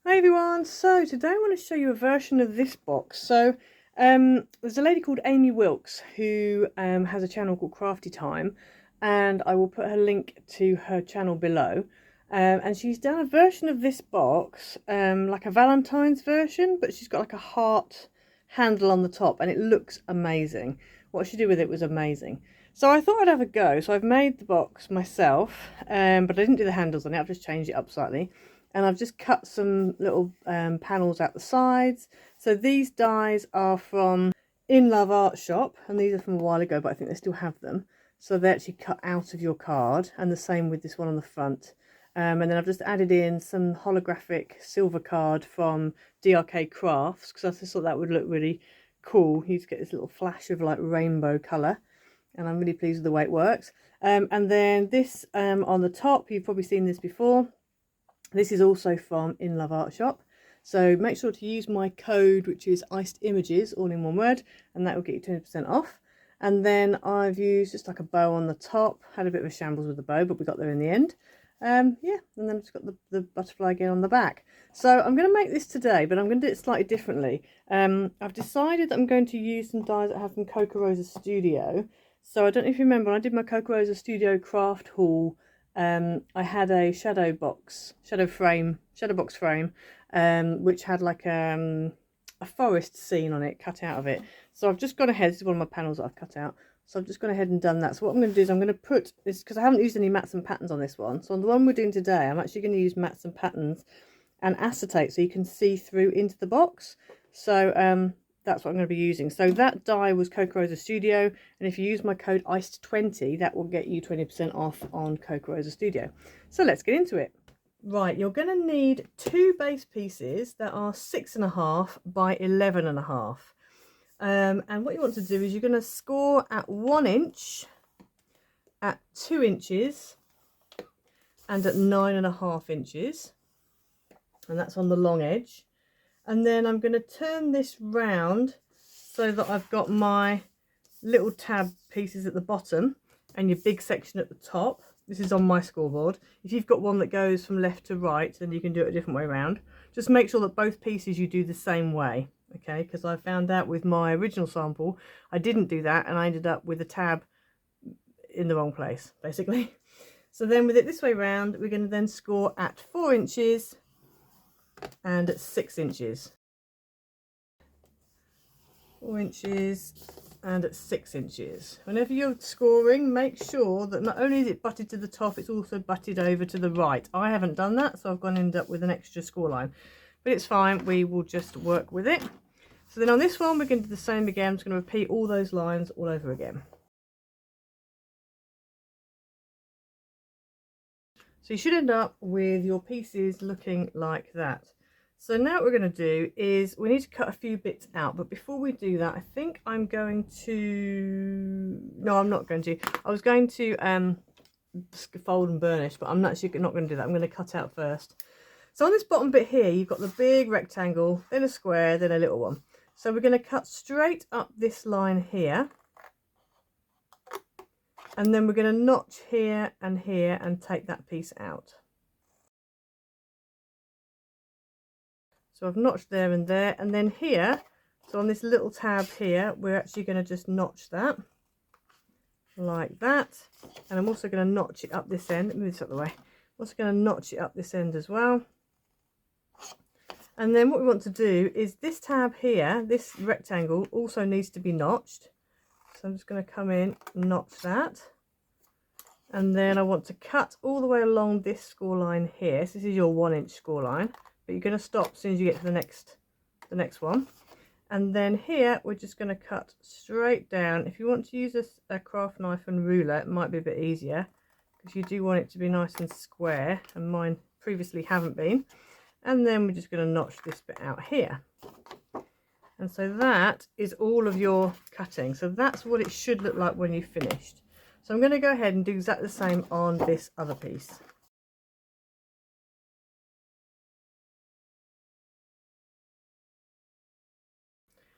Hi everyone, so today I want to show you a version of this box. So there's a lady called Amy Wilkes who has a channel called Crafty Time, and I will put her link to her channel below. And she's done a version of this box, like a Valentine's version, but she's got like a heart handle on the top and it looks amazing. What she did with it was amazing. So I thought I'd have a go. So I've made the box myself, but I didn't do the handles on it. I've just changed it up slightly. And I've just cut some little panels out the sides. So these dies are from In Love Art Shop, and these are from a while ago, but I think they still have them. So they're actually cut out of your card, and the same with this one on the front. And then I've just added in some holographic silver card from DRK Crafts, because I just thought that would look really cool. You get this little flash of like rainbow colour, and I'm really pleased with the way it works. And then this on the top, you've probably seen this before. This is also from In Love Art Shop. So make sure to use my code, which is iced images, all in one word, and that will get you 20% off. And then I've used just like a bow on the top. Had a bit of a shambles with the bow, but we got there in the end. Yeah, and then I've just got the butterfly again on the back. So I'm going to make this today, but I'm going to do it slightly differently. I've decided that I'm going to use some dies that I have from Coca Rosa Studio. So I don't know if you remember, when I did my Coca Rosa Studio craft haul, I had a shadow box frame, which had like a forest scene on it, cut out of it. So I've just gone ahead, this is one of my panels that I've cut out. So I've just gone ahead and done that. So what I'm going to do is I'm going to put this, because I haven't used any mats and patterns on this one. So on the one we're doing today, I'm actually going to use mats and patterns and acetate so you can see through into the box. So that's what I'm going to be using. So that die was Coca Rosa Studio, and if you use my code ICED20, that will get you 20% off on Coca Rosa Studio. So let's get into it. Right, you're going to need two base pieces that are 6.5 by 11.5. And what you want to do is you're going to score at 1 inch, at 2 inches, and at 9.5 inches. And that's on the long edge. And then I'm going to turn this round so that I've got my little tab pieces at the bottom and your big section at the top. This is on my scoreboard. If you've got one that goes from left to right, then you can do it a different way around. Just make sure that both pieces you do the same way, okay? Because I found out with my original sample, I didn't do that and I ended up with a tab in the wrong place, basically. So then with it this way round, we're going to then score at 4 inches and at 6 inches. 4 inches and at 6 inches. Whenever you're scoring, make sure that not only is it butted to the top, it's also butted over to the right. I haven't done that, so I've gone end up with an extra score line, but it's fine, we will just work with it. So then on this one we're going to do the same again. I'm just going to repeat all those lines all over again. So you should end up with your pieces looking like that. So now what we're going to do is we need to cut a few bits out, but before we do that, I think I'm going to, no, I'm not going to, I was going to fold and burnish, but I'm actually not going to do that. I'm going to cut out first. So on this bottom bit here, you've got the big rectangle, then a square, then a little one. So we're going to cut straight up this line here. And then we're going to notch here and take that piece out. So I've notched there and there, and then here, so on this little tab here, we're actually going to just notch that like that. And I'm also going to notch it up this end. Move this up the way. I'm also going to notch it up this end as well. And then what we want to do is this tab here, this rectangle, also needs to be notched. So I'm just going to come in, notch that. And then I want to cut all the way along this score line here. So this is your 1 inch score line. But you're going to stop as soon as you get to the next one. And then here we're just going to cut straight down. If you want to use a craft knife and ruler, it might be a bit easier, because you do want it to be nice and square, and mine previously haven't been. And then we're just going to notch this bit out here. And so that is all of your cutting. So that's what it should look like when you've finished. So I'm going to go ahead and do exactly the same on this other piece.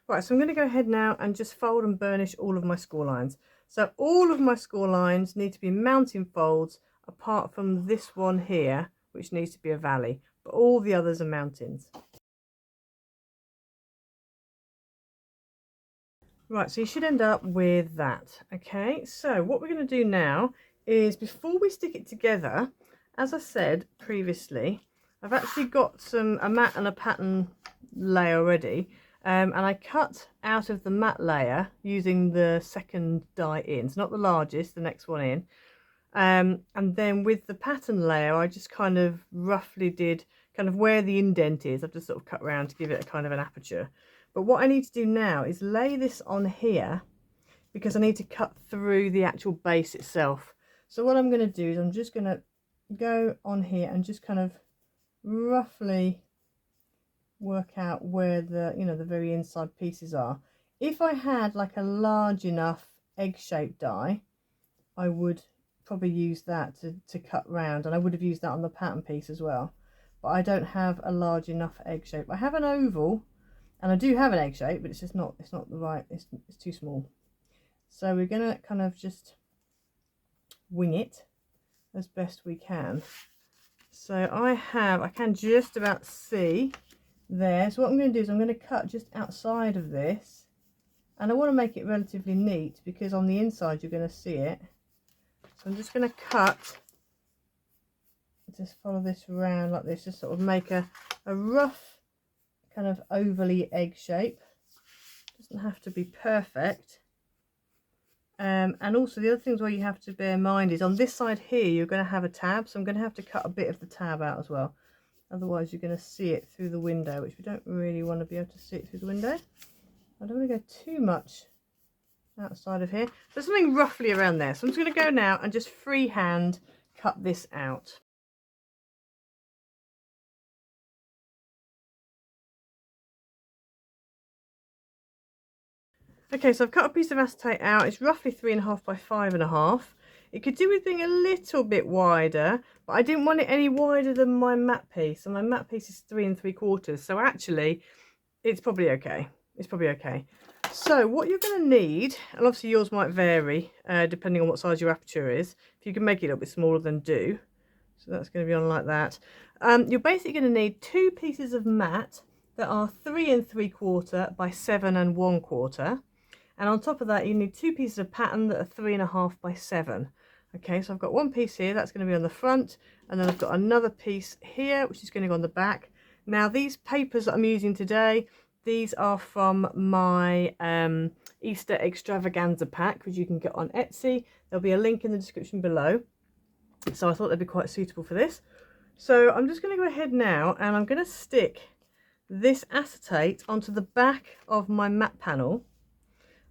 Right, so I'm going to go ahead now and just fold and burnish all of my score lines. So all of my score lines need to be mounting folds apart from this one here, which needs to be a valley. but all the others are mountains. Right, so you should end up with that. Okay, so what we're going to do now is, before we stick it together, as I said previously, I've actually got a matte and a pattern layer ready, and I cut out of the matte layer using the second die in. It's not the largest, the next one in. And then with the pattern layer, I just kind of roughly did kind of where the indent is. I've just sort of cut around to give it a kind of an aperture. But what I need to do now is lay this on here, because I need to cut through the actual base itself. So what I'm going to do is I'm just going to go on here and just kind of roughly work out where the, you know, the very inside pieces are. If I had like a large enough egg-shaped die, I would probably use that to cut round, and I would have used that on the pattern piece as well. But I don't have a large enough egg shape. I have an oval, and I do have an egg shape, but it's just not, it's not the right, it's too small. So we're gonna kind of just wing it as best we can. So I can just about see there. So what I'm going to do is I'm going to cut just outside of this, and I want to make it relatively neat because on the inside you're going to see it. So I'm just going to cut, just follow this around like this, just sort of make a rough kind of ovally egg shape. Doesn't have to be perfect. And also the other things where you have to bear in mind is on this side here you're going to have a tab, so I'm going to have to cut a bit of the tab out as well. Otherwise you're going to see it through the window, which we don't really want to be able to see it through the window. I don't want to go too much outside of here. So something roughly around there. So I'm just going to go now and just freehand cut this out. Okay, so I've cut a piece of acetate out. It's roughly 3.5 by 5.5. It could do with being a little bit wider, but I didn't want it any wider than my matte piece, and my matte piece is 3 3/4. So actually, it's probably okay. It's probably okay. So what you're going to need, and obviously yours might vary depending on what size your aperture is. If you can make it a little bit smaller, then do. So that's going to be on like that. You're basically going to need 2 pieces of matte that are 3 3/4 by 7 1/4. And on top of that, you need 2 pieces of pattern that are 3.5 by 7. Okay, so I've got one piece here, that's going to be on the front, and then I've got another piece here, which is going to go on the back. Now, these papers that I'm using today, these are from my Easter extravaganza pack, which you can get on Etsy. There'll be a link in the description below. So I thought they'd be quite suitable for this. So I'm just going to go ahead now, and I'm going to stick this acetate onto the back of my matte panel,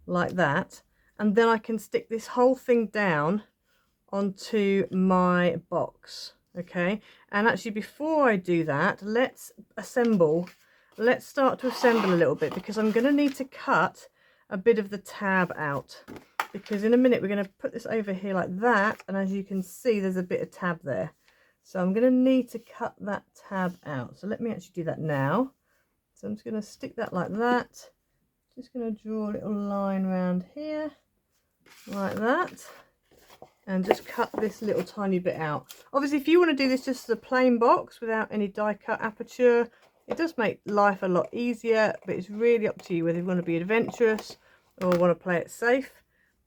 like that, and then I can stick this whole thing down onto my box. Okay, and actually before I do that, let's start to assemble a little bit, because I'm going to need to cut a bit of the tab out, because in a minute we're going to put this over here like that, and as you can see there's a bit of tab there, so I'm going to need to cut that tab out. So let me actually do that now. So I'm just going to stick that like that. Just going to draw a little line around here like that, and just cut this little tiny bit out. Obviously, if you want to do this just as a plain box without any die cut aperture, it does make life a lot easier, but it's really up to you whether you want to be adventurous or want to play it safe.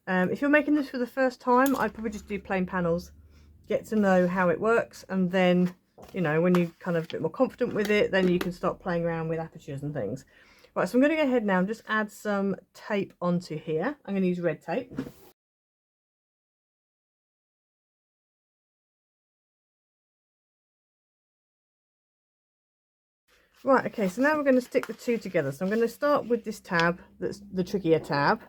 If you're making this for the first time, I'd probably just do plain panels, get to know how it works, and then, you know, when you're kind of a bit more confident with it, then you can start playing around with apertures and things. Right, so I'm going to go ahead now and just add some tape onto here. I'm going to use red tape. Right, okay, so now we're going to stick the two together. So I'm going to start with this tab, that's the trickier tab,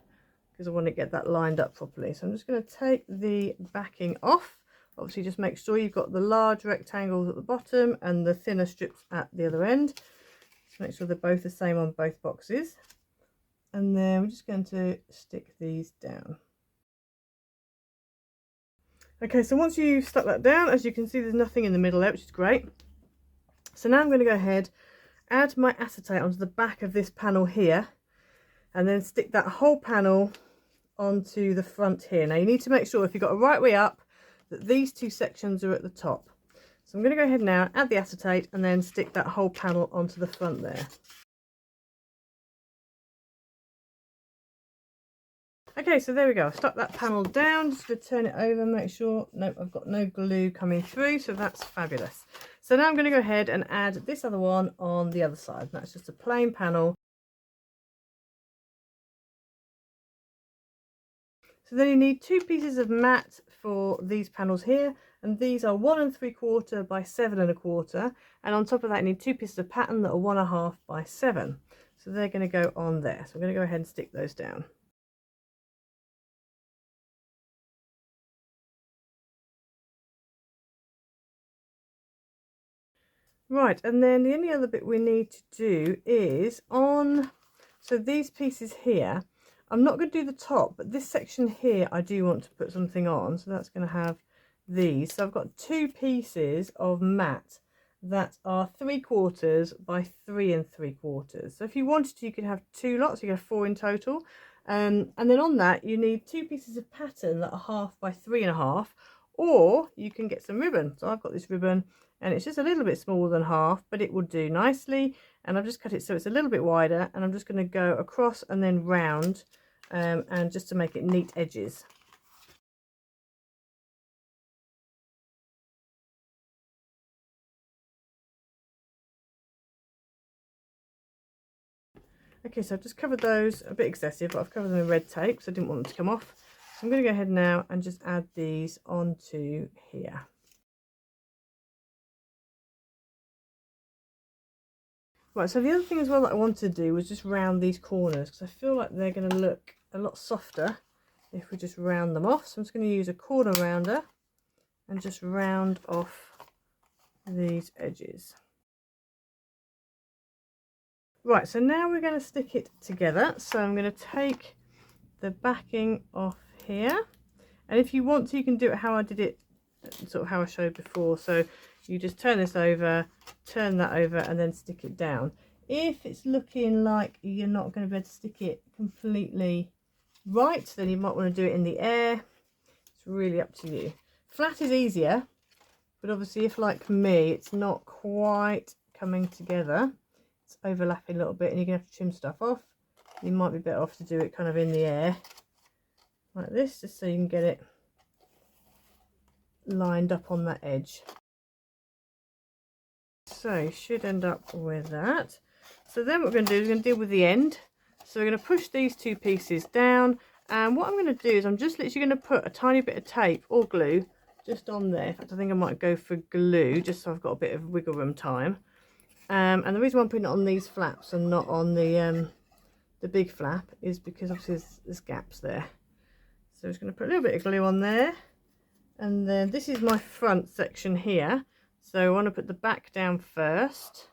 because I want to get that lined up properly. So I'm just going to take the backing off. Obviously, just make sure you've got the large rectangles at the bottom and the thinner strips at the other end. Just make sure they're both the same on both boxes. And then we're just going to stick these down. Okay, so once you've stuck that down, as you can see, there's nothing in the middle there, which is great. So now I'm going to go ahead, add my acetate onto the back of this panel here, and then stick that whole panel onto the front here. Now you need to make sure, if you've got a right way up, that these two sections are at the top. So I'm going to go ahead now, add the acetate, and then stick that whole panel onto the front there. Okay, so there we go. I've stuck that panel down, just to turn it over, make sure, nope, I've got no glue coming through, so that's fabulous. So now I'm going to go ahead and add this other one on the other side. That's just a plain panel. So then you need 2 pieces of mat for these panels here, and these are 1 3/4 by 7 1/4, and on top of that you need 2 pieces of pattern that are 1 1/2 by 7. So they're going to go on there. So I'm going to go ahead and stick those down. Right, and then the only other bit we need to do is on, so these pieces here, I'm not going to do the top, but this section here I do want to put something on, so that's going to have these. So I've got 2 pieces of mat that are 3/4 by 3 3/4. So if you wanted to, you could have 2 lots, you could have 4 in total. And then on that you need 2 pieces of pattern that are 1/2 by 3 1/2, or you can get some ribbon. So I've got this ribbon, and it's just a little bit smaller than half, but it will do nicely. And I've just cut it so it's a little bit wider, and I'm just going to go across and then round, and just to make it neat edges. Okay, so I've just covered those, a bit excessive, but I've covered them with red tape, so I didn't want them to come off. So I'm going to go ahead now and just add these onto here. Right, so the other thing as well that I wanted to do was just round these corners, because I feel like they're going to look a lot softer if we just round them off. So I'm just going to use a corner rounder and just round off these edges. Right, so now we're going to stick it together. So I'm going to take the backing off here, and if you want to, you can do it how I did it, sort of how I showed before. So you just turn this over, turn that over, and then stick it down. If it's looking like you're not going to be able to stick it completely right, then you might want to do it in the air. It's really up to you. Flat is easier, but obviously if, like me, it's not quite coming together, it's overlapping a little bit and you're going to have to trim stuff off, you might be better off to do it kind of in the air like this, just so you can get it lined up on that edge. So you should end up with that. So then what we're going to do is we're going to deal with the end. So we're going to push these 2 pieces down, and what I'm going to do is I'm just literally going to put a tiny bit of tape or glue just on there. In fact, I think I might go for glue just so I've got a bit of wiggle room time. And the reason why I'm putting it on these flaps and not on the big flap is because obviously there's gaps there. So I'm just going to put a little bit of glue on there, and then this is my front section here. So I want to put the back down first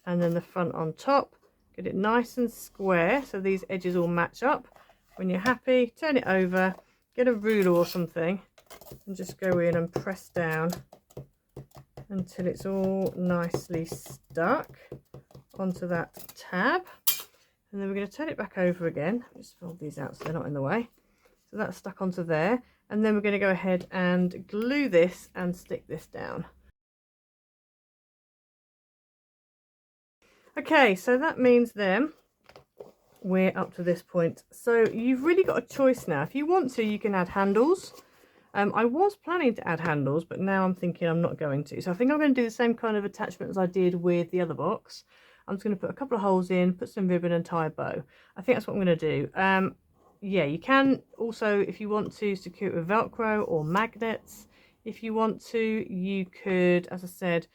and then the front on top. Get it nice and square so these edges all match up. When you're happy, turn it over, get a ruler or something and just go in and press down until it's all nicely stuck onto that tab. And then we're going to turn it back over again. Just fold these out so they're not in the way. So that's stuck onto there. And then we're going to go ahead and glue this and stick this down. Okay, so that means then we're up to this point. So you've really got a choice now. If you want to, you can add handles. I was planning to add handles, but now I'm thinking I'm not going to. So I think I'm going to do the same kind of attachment as I did with the other box. I'm just going to put a couple of holes in, put some ribbon and tie a bow. I think that's what I'm going to do. Yeah, you can also, if you want to, secure it with Velcro or magnets. If you want to, you could, as I said,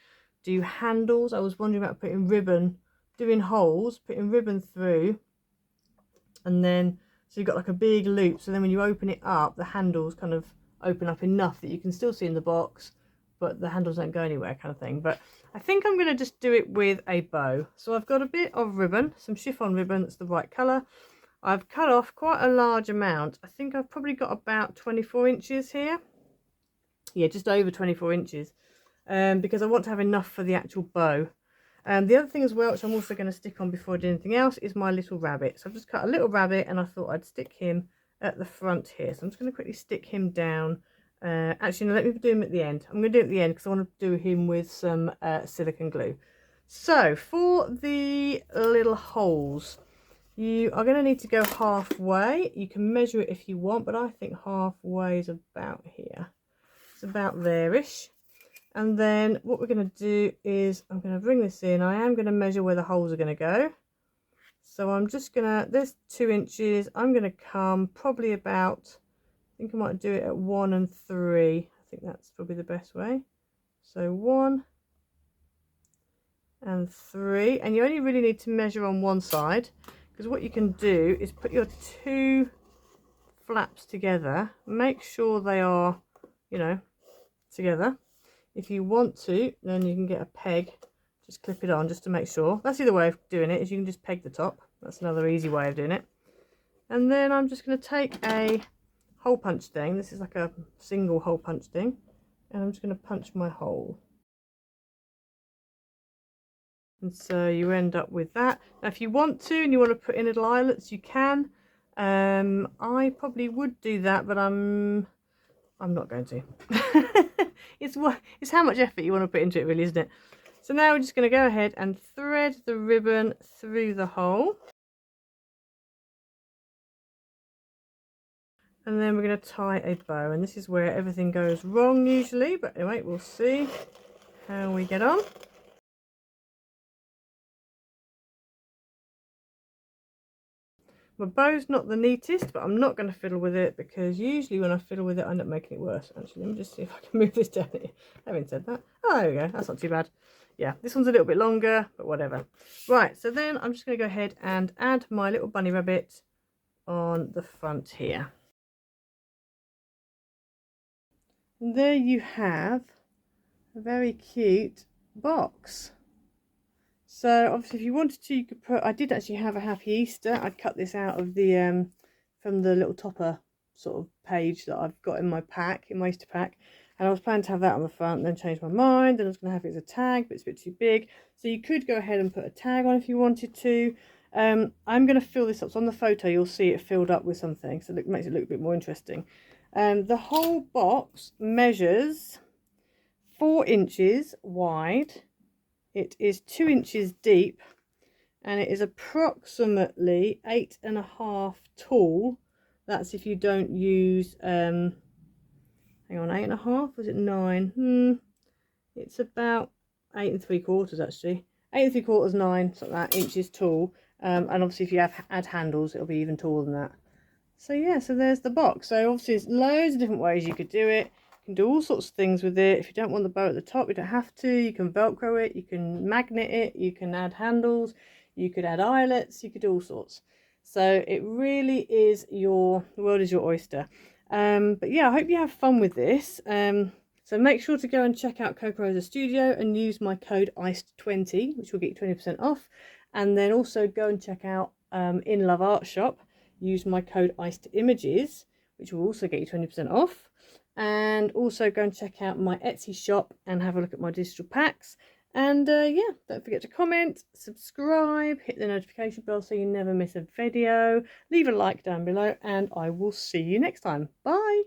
do handles. I was wondering about putting ribbon, doing holes, putting ribbon through, and then so you've got like a big loop, so then when you open it up, the handles kind of open up enough that you can still see in the box, but the handles don't go anywhere, kind of thing. But I think I'm going to just do it with a bow. So I've got a bit of ribbon, some chiffon ribbon that's the right colour. I've cut off quite a large amount. I think I've probably got about 24 inches here. Yeah, just over 24 inches. Because I want to have enough for the actual bow. The other thing as well, which I'm also going to stick on before I do anything else, is my little rabbit. So I've just cut a little rabbit and I thought I'd stick him at the front here. So I'm just going to quickly stick him down Actually, no, let me do him at the end. I'm going to do it at the end because I want to do him with some silicone glue. So for the little holes, you are going to need to go halfway. You can measure it if you want, but I think halfway is about here. It's about there-ish. And then what we're going to do is I'm going to bring this in. I am going to measure where the holes are going to go. So I'm just going to, there's 2 inches. I'm going to come probably about, I think I might do it at 1 and 3. I think that's probably the best way. So 1 and 3. And you only really need to measure on one side, because what you can do is put your 2 flaps together. Make sure they are, you know, together. If you want to, then you can get a peg, just clip it on just to make sure. That's the other way of doing it, is you can just peg the top. That's another easy way of doing it. And then I'm just going to take a hole punch thing. This is like a single hole punch thing. And I'm just going to punch my hole. And so you end up with that. Now if you want to and you want to put in little eyelets, you can. I probably would do that, but I'm not going to. It's how much effort you want to put into it, really, isn't it? So now we're just going to go ahead and thread the ribbon through the hole. And then we're going to tie a bow. And this is where everything goes wrong usually. But anyway, we'll see how we get on. My bow's not the neatest, but I'm not going to fiddle with it, because usually when I fiddle with it I end up making it worse. Actually, let me just see if I can move this down here. Having said that, oh, there we go, that's not too bad. Yeah, this one's a little bit longer, but whatever. Right, so then I'm just going to go ahead and add my little bunny rabbit on the front here. And there you have a very cute box. So obviously if you wanted to, you could put, I did actually have a Happy Easter. I cut this out of the from the little topper sort of page that I've got in my pack, in my Easter pack. And I was planning to have that on the front, and then changed my mind, and I was going to have it as a tag, but it's a bit too big. So you could go ahead and put a tag on if you wanted to. I'm going to fill this up. So on the photo you'll see it filled up with something, so it makes it look a bit more interesting. The whole box measures 4 inches wide. It is 2 inches deep, and it is approximately 8.5 tall. That's if you don't use, hang on, 8.5, was it 9? It's about 8 3/4 actually. 8 3/4, 9, something like that, inches tall. And obviously if you add handles, it'll be even taller than that. So yeah, so there's the box. So obviously there's loads of different ways you could do it. You can do all sorts of things with it. If you don't want the bow at the top, you don't have to. You can velcro it, you can magnet it, you can add handles, you could add eyelets, you could do all sorts. So it really is the world is your oyster. But yeah, I hope you have fun with this. So make sure to go and check out Coca-Cola Studio and use my code ICED20, which will get you 20% off. And then also go and check out In Love Art Shop. Use my code ICEDImages, which will also get you 20% off. And also go and check out my Etsy shop and have a look at my digital packs. And yeah, don't forget to comment, subscribe, hit the notification bell so you never miss a video. Leave a like down below, and I will see you next time. Bye!